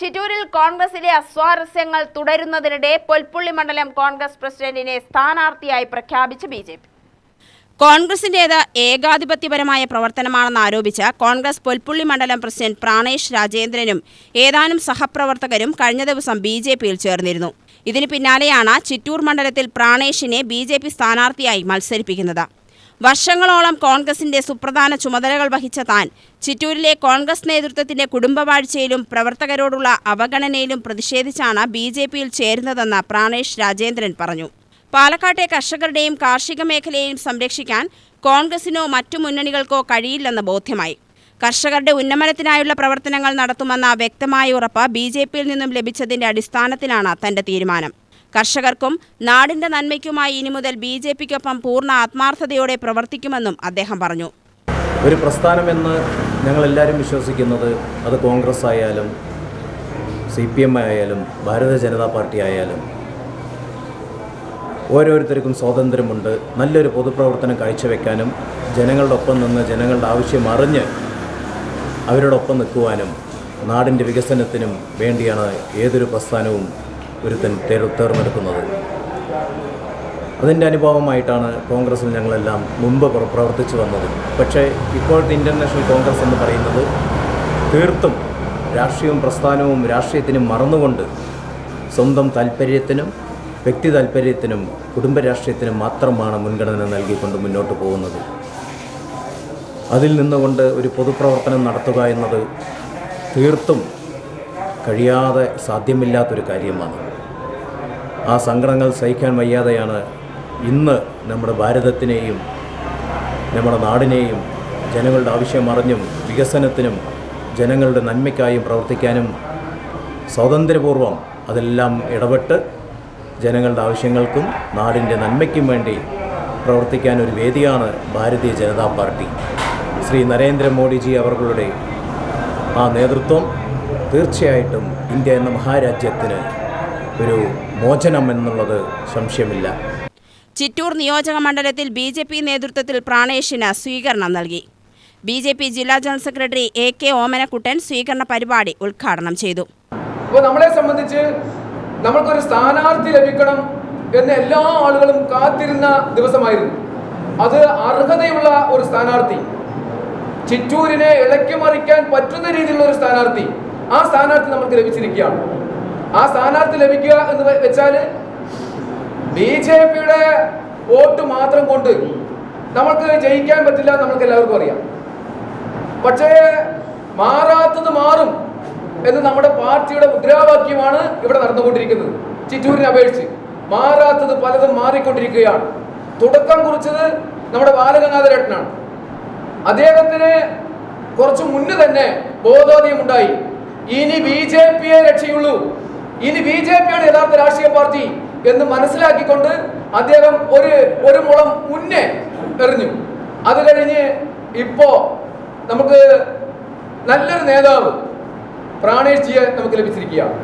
ചിറ്റൂരിൽ കോൺഗ്രസിലെ അസ്വാരസ്യങ്ങൾ തുടരുന്നതിനിടെ പൊൽപ്പുള്ളി മണ്ഡലം കോൺഗ്രസ് പ്രസിഡന്റിനെ സ്ഥാനാർത്ഥിയായി പ്രഖ്യാപിച്ച ബിജെപി. കോൺഗ്രസിന്റേത് ഏകാധിപത്യപരമായ പ്രവർത്തനമാണെന്ന് ആരോപിച്ച കോൺഗ്രസ് പൊൽപ്പുള്ളി മണ്ഡലം പ്രസിഡന്റ് പ്രാണേഷ് രാജേന്ദ്രനും ഏതാനും സഹപ്രവർത്തകരും കഴിഞ്ഞ ദിവസം ബിജെപിയിൽ ചേർന്നിരുന്നു. ഇതിന് പിന്നാലെയാണ് ചിറ്റൂർ മണ്ഡലത്തിൽ പ്രാണേഷിനെ ബിജെപി സ്ഥാനാർത്ഥിയായി മത്സരിപ്പിക്കുന്നത്. വർഷങ്ങളോളം കോൺഗ്രസിന്റെ സുപ്രധാന ചുമതലകൾ വഹിച്ച താൻ ചിറ്റൂരിലെ കോൺഗ്രസ് നേതൃത്വത്തിന്റെ കുടുംബവാഴ്ചയിലും പ്രവർത്തകരോടുള്ള അവഗണനയിലും പ്രതിഷേധിച്ചാണ് ബിജെപിയിൽ ചേരുന്നതെന്ന് പ്രാണേഷ് രാജേന്ദ്രൻ പറഞ്ഞു. പാലക്കാട്ടെ കർഷകരുടെയും കാർഷിക മേഖലയെയും സംരക്ഷിക്കാൻ കോൺഗ്രസിനോ മറ്റു മുന്നണികൾക്കോ കഴിയില്ലെന്ന് ബോധ്യമായി. കർഷകരുടെ ഉന്നമനത്തിനായുള്ള പ്രവർത്തനങ്ങൾ നടത്തുമെന്ന വ്യക്തമായ ഉറപ്പ് ബിജെപിയിൽ നിന്നും ലഭിച്ചതിന്റെ അടിസ്ഥാനത്തിലാണ് തന്റെ തീരുമാനം. കർഷകർക്കും നാടിന്റെ നന്മയ്ക്കുമായി ഇനി മുതൽ ബിജെപിക്കൊപ്പം പൂർണ്ണ ആത്മാർത്ഥതയോടെ പ്രവർത്തിക്കുമെന്നും അദ്ദേഹം പറഞ്ഞു. ഒരു പ്രസ്ഥാനമെന്ന് ഞങ്ങളെല്ലാവരും വിശ്വസിക്കുന്നത് അത് കോൺഗ്രസ് ആയാലും CPM ആയാലും ഭാരതീയ ജനതാ പാർട്ടി ആയാലും ഓരോരുത്തർക്കും സ്വാതന്ത്ര്യമുണ്ട്. നല്ലൊരു പൊതുപ്രവർത്തനം കാഴ്ചവെക്കാനും ജനങ്ങളുടെ ഒപ്പം നിന്ന് ജനങ്ങളുടെ ആവശ്യം അറിഞ്ഞ് അവരോടൊപ്പം നിൽക്കുവാനും നാടിൻ്റെ വികസനത്തിനും വേണ്ടിയാണ് ഏതൊരു പ്രസ്ഥാനവും ഒരുത്തൻ തേർന്നെടുക്കുന്നത്. അതിൻ്റെ അനുഭവമായിട്ടാണ് കോൺഗ്രസിൽ ഞങ്ങളെല്ലാം മുമ്പ് പ്രവർത്തിച്ചു വന്നത്. പക്ഷേ ഇപ്പോഴത്തെ ഇൻ്റർനാഷണൽ കോൺഗ്രസ് എന്ന് പറയുന്നത് തീർത്തും രാഷ്ട്രീയവും പ്രസ്ഥാനവും രാഷ്ട്രീയത്തിനും മറന്നുകൊണ്ട് സ്വന്തം താൽപ്പര്യത്തിനും വ്യക്തി താൽപ്പര്യത്തിനും കുടുംബ രാഷ്ട്രീയത്തിനും മാത്രമാണ് മുൻഗണന നൽകിക്കൊണ്ട് മുന്നോട്ട് പോകുന്നത്. അതിൽ നിന്നുകൊണ്ട് ഒരു പൊതുപ്രവർത്തനം നടത്തുക എന്നത് തീർത്തും കഴിയാതെ സാധ്യമില്ലാത്തൊരു കാര്യമാണ്. ആ സങ്കടങ്ങൾ സഹിക്കാൻ വയ്യാതെയാണ് ഇന്ന് നമ്മുടെ ഭാരതത്തിനെയും നമ്മുടെ നാടിനെയും ജനങ്ങളുടെ ആവശ്യം അറിഞ്ഞും വികസനത്തിനും ജനങ്ങളുടെ നന്മയ്ക്കായും പ്രവർത്തിക്കാനും സ്വാതന്ത്ര്യപൂർവ്വം അതെല്ലാം ഇടപെട്ട് ജനങ്ങളുടെ ആവശ്യങ്ങൾക്കും നാടിൻ്റെ നന്മയ്ക്കും വേണ്ടി പ്രവർത്തിക്കാൻ ഒരു വേദിയാണ് ഭാരതീയ ജനതാ പാർട്ടി. ശ്രീ നരേന്ദ്രമോദിജി അവരുടെ ആ നേതൃത്വം തീർച്ചയായിട്ടും ഇന്ത്യ എന്ന മഹാരാജ്യത്തിന് ഒരു മോചനം എന്നുള്ളത് സംശയമില്ല. ചിറ്റൂർ നിയോജക മണ്ഡലത്തിൽ ബിജെപി നേതൃത്വത്തിൽ പ്രാണേഷിന് സ്വീകരണം നൽകി. ബിജെപി ജില്ലാ ജനറൽ സെക്രട്ടറി AK ഓമനക്കുട്ടൻ സ്വീകരണ പരിപാടി ഉദ്ഘാടനം ചെയ്തു. അപ്പോൾ നമ്മളെ സംബന്ധിച്ച് നമ്മൾക്കൊരു സ്ഥാനാർത്ഥി ലഭിക്കണം എന്ന് എല്ലാ ആളുകളും കാത്തിരുന്ന ദിവസമായിരുന്നു. അത് അർഹതയുള്ള ഒരു സ്ഥാനാർത്ഥി, ചിറ്റൂരിനെ ഇളക്കി മറിക്കാൻ പറ്റുന്ന രീതിയിലുള്ള ഒരു സ്ഥാനാർത്ഥി, ആ സ്ഥാനാർത്ഥി നമുക്ക് ലഭിച്ചിരിക്കുകയാണ്. ആ സ്ഥാനാർത്ഥി ലഭിക്കുക എന്ന് വെച്ചാൽ ബിജെപിയുടെ വോട്ട് മാത്രം കൊണ്ട് നമുക്ക് ജയിക്കാൻ പറ്റില്ല, നമുക്ക് എല്ലാവർക്കും അറിയാം. പക്ഷേ മാറാത്തത് മാറും എന്ന് നമ്മുടെ പാർട്ടിയുടെ മുദ്രാവാക്യമാണ് ഇവിടെ നടന്നുകൊണ്ടിരിക്കുന്നത്. ചിറ്റൂരിനെ അപേക്ഷിച്ച് മാറാത്തത് പലതും മാറിക്കൊണ്ടിരിക്കുകയാണ്. തുടക്കം കുറിച്ചത് നമ്മുടെ ബാലഗംഗാധരേട്ടനാണ്. അദ്ദേഹത്തിന് കുറച്ചു മുന്നേ തന്നെ ബോധോദയമുണ്ടായി. ഇനി BJPയെ രക്ഷയുള്ളൂ, ഇനി BJPയാണ് യഥാർത്ഥ രാഷ്ട്രീയ പാർട്ടി എന്ന് മനസ്സിലാക്കിക്കൊണ്ട് അദ്ദേഹം ഒരു മുളം മുന്നേ എറിഞ്ഞു. അത് കഴിഞ്ഞ് ഇപ്പോ നമുക്ക് നല്ലൊരു നേതാവ് പ്രാണേഷ് ജിയെ നമുക്ക് ലഭിച്ചിരിക്കുകയാണ്.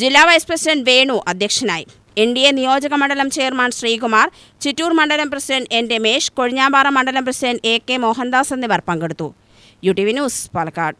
ജില്ലാ വൈസ് പ്രസിഡന്റ് വേണു അധ്യക്ഷനായി. NDA നിയോജക മണ്ഡലം ചെയർമാൻ ശ്രീകുമാർ, ചിറ്റൂർ മണ്ഡലം പ്രസിഡന്റ് N രമേശ്, കൊഴിഞ്ഞാമ്പാറ മണ്ഡലം പ്രസിഡന്റ് AK മോഹൻദാസ് എന്നിവർ പങ്കെടുത്തു. UTV news, Palakkad.